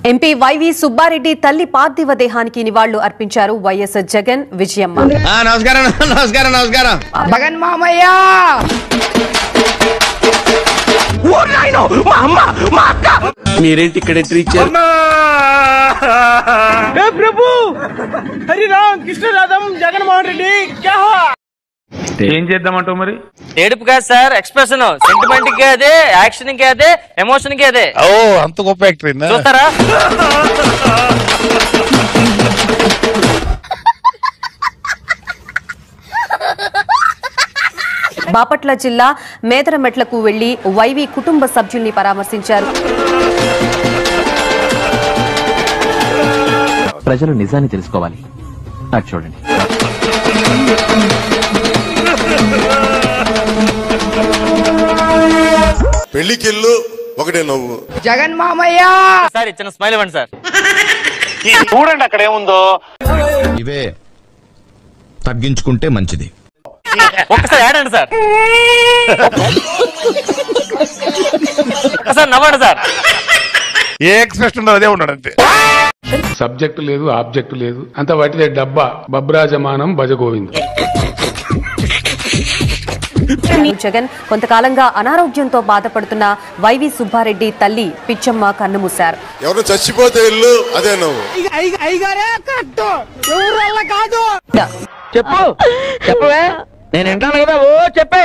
MP YV Subbareddy తల్లి పార్థివ దేహానికి నివాళులు అర్పించారు వైఎస్ జగన్ విజయమ్మ. నమస్కారం నమస్కారం నమస్కారం. జగన్ మామయ్య మీరేంటి ఇక్కడ ఎంట్రీ ఇచ్చారు? ప్రభు హరి రామ్ కృష్ణ రాధం జగన్మోహన్ రెడ్డి ఏం చేద్దామంటావు మరి? ఏడుపు కాదు సార్, ఎక్స్ప్రెషన్, సెంటిమెంట్ కి అదే, యాక్షన్ కి అదే, ఎమోషన్ కి అదే. ఓ అంత గొప్ప యాక్టర్ చూస్తారా? బాపట్ల జిల్లా మేదరమెట్లకు వెళ్లి వైవి కుటుంబ సభ్యుల్ని పరామర్శించారు. ప్రజలు నిజాన్ని తెలుసుకోవాలి. నాకు చూడండి. పెళ్లికెళ్ళు ఒకటే నవ్వు. జగన్ మామయ్య సార్ ఇచ్చిన స్మైల్ ఇవ్వండి సార్. చూడండి అక్కడ ఏముందో. ఇవే తగ్గించుకుంటే మంచిది. ఒక్కసారి ఆడండి సార్, ఒక్కసారి నవ్వండి సార్. ఏ ఎక్స్ప్రెషన్ ఉండదు, అదే ఉన్నాడు అంతే. సబ్జెక్టు లేదు, ఆబ్జెక్టు లేదు, అంత వాటిదే డబ్బా. బబ్రాజమానం భజగోవింద్. జగన్ కొంతకాలంగా అనారోగ్యంతో బాధపడుతున్న వైవి సుబ్బారెడ్డి తల్లి పిచ్చమ్మ కన్నుమూశారు. ఎవరు చచ్చిపోతే ఇల్లు అదే నవ్వు. చెప్పు చెప్పవే, నేను వింటాను కదా. ఓ చెప్పే.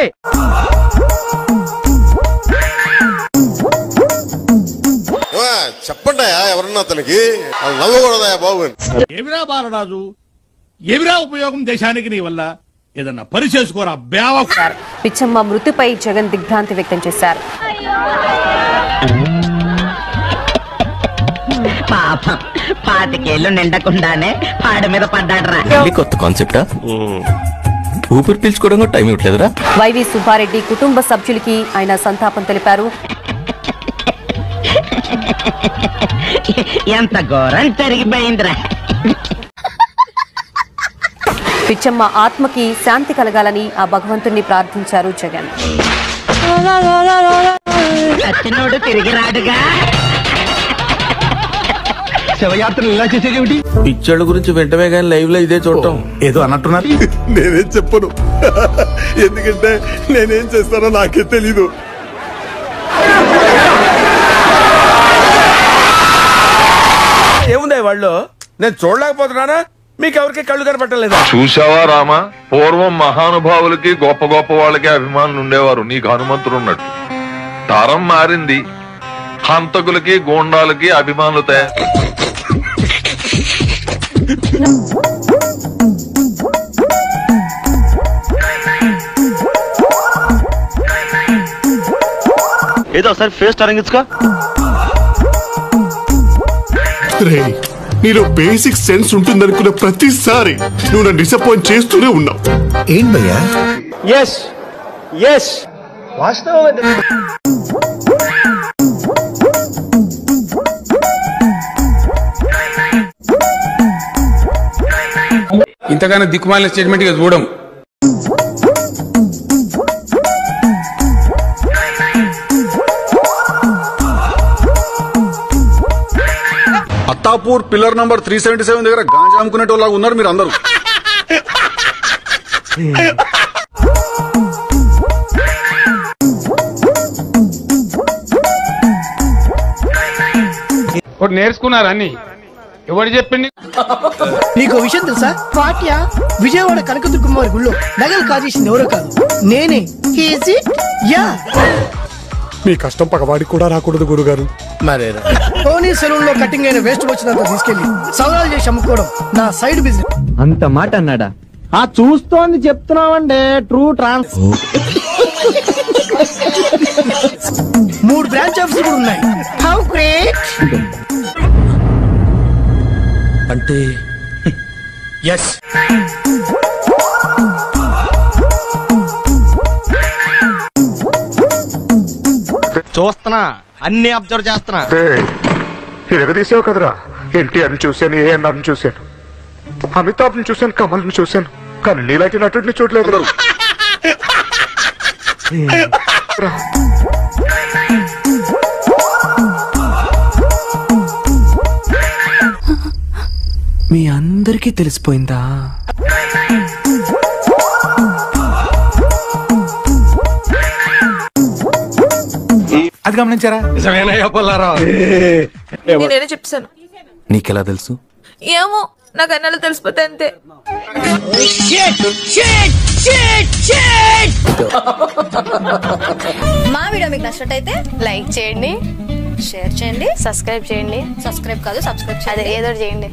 చెప్పండి ఎవరన్నా అతనికి నవ్వకూడదా బాబు. ఏమిరా బాలరాజు, ఏమిరా ఉపయోగం దేశానికి నీ వల్ల? ఏదన్నా పని చేసుకోరా బేవ. పిచ్చమ్మ మృతిపై జగన్ దిగ్భ్రాంతి వ్యక్తం చేశారు. పాపం పాతికేళ్లు నిండకుండానే పాడ మీద పడ్డాడరా. కొత్త కాన్సెప్టా? ఊపిరి పీల్చుకోవడం టైం ఇవ్వట్లేదురా? వైవి సుబ్బారెడ్డి కుటుంబ సభ్యులకి ఆయన సంతాపం తెలిపారు. ఎంత ఘోరం జరిగిపోయిందిరా. పిచ్చమ్మ ఆత్మకి శాంతి కలగాలని ఆ భగవంతుణ్ణి ప్రార్థించారు జగన్. సచ్చినోడు తిరిగి రాడుగా. శవయాత్రలు ఇలా చేసేది పిచ్చోళ్ళ గురించి వెంటనే కానీ లైవ్ లో ఇదే చూడటం ఏదో అన్నట్టున్నారు. నేనేం చెప్పను, ఎందుకంటే నేనేం చేస్తానో నాకే తెలీదు. ఏముంది వాళ్ళు? నేను చూడలేకపోతున్నానా? మీకెవరికి కళ్ళు కనపట్టలేదా? చూసావా రామా, పూర్వం మహానుభావులకి గొప్ప గొప్ప వాళ్ళకి అభిమానులు ఉండేవారు. నీకు హనుమంతుడు ఉన్నట్టు. తరం మారింది, హంతకులకి గూండాలకి అభిమానులు తయారు. ఏదో ఒకసారి ఫేస్ తరంగించుకో. నీలో బేసిక్ సెన్స్ ఉంటుందనుకున్న ప్రతిసారి నువ్వు నన్ను డిసప్పాయింట్ చేస్తూనే ఉన్నావు. ఏం భయ్యా? ఎస్ ఎస్ వాస్తవం. ఇంతగానో దిక్కుమాలిన స్టేట్మెంట్ గా చూడం. అత్తాపూర్ పిల్లర్ నంబర్ 377 దగ్గర గాంజా అమ్ముకునేటోళ్ళగా ఉన్నారు మీరు అందరూ. ఒకటి నేర్చుకున్నారు అన్ని. ఎవరు చెప్పింది నీకు విషయం తెలుసా? పాట్యా విజయవాడ కనకదుర్గమ్మవారి గుళ్ళో నగలు కాజేసింది ఎవరో కాదు, నేనే. యా మీ కష్టం పగవాడికి కూడా రాకూడదు గురుగారు. మరేరా టోనీ సెలూన్ లో కటింగ్ అయిన వేస్ట్ వచ్చినంత తీసుకెళ్లి సవరాలు చేసి అమ్ముకోవడం నా సైడ్ బిజినెస్. అంత మాట అన్నాడా? ఆ చూస్తోంది చెప్తున్నామంటే ట్రూ ట్రాన్స్. 3 బ్రాంచ్ ఆఫీసులు కూడా ఉన్నాయి. How great. అంటే ఎస్. చూస్తున్నా, అన్ని అబ్జర్వ్ చేస్తున్నా. ఎగదీసావు కదరా. ఎన్టీఆర్ని చూశాను, ఏఎన్ఆర్ని చూశాను, అమితాబ్ని చూశాను, కమల్ని చూశాను, కానీ నీలాంటి నటుడిని చూడలేదు. అందరికీ తెలిసిపోయిందా? అది గమనించారా? నేనే చెప్తాను. నీకెలా తెలుసు? ఏమో నాకు అన్నలు తెలిసిపోతే అంతే. మా వీడియో మీకు నచ్చినట్టయితే లైక్ చేయండి, షేర్ చేయండి, సబ్స్క్రైబ్ చేయండి. సబ్స్క్రైబ్ కాదు, సబ్స్క్రైబ్ చేయండి, ఏదో చేయండి.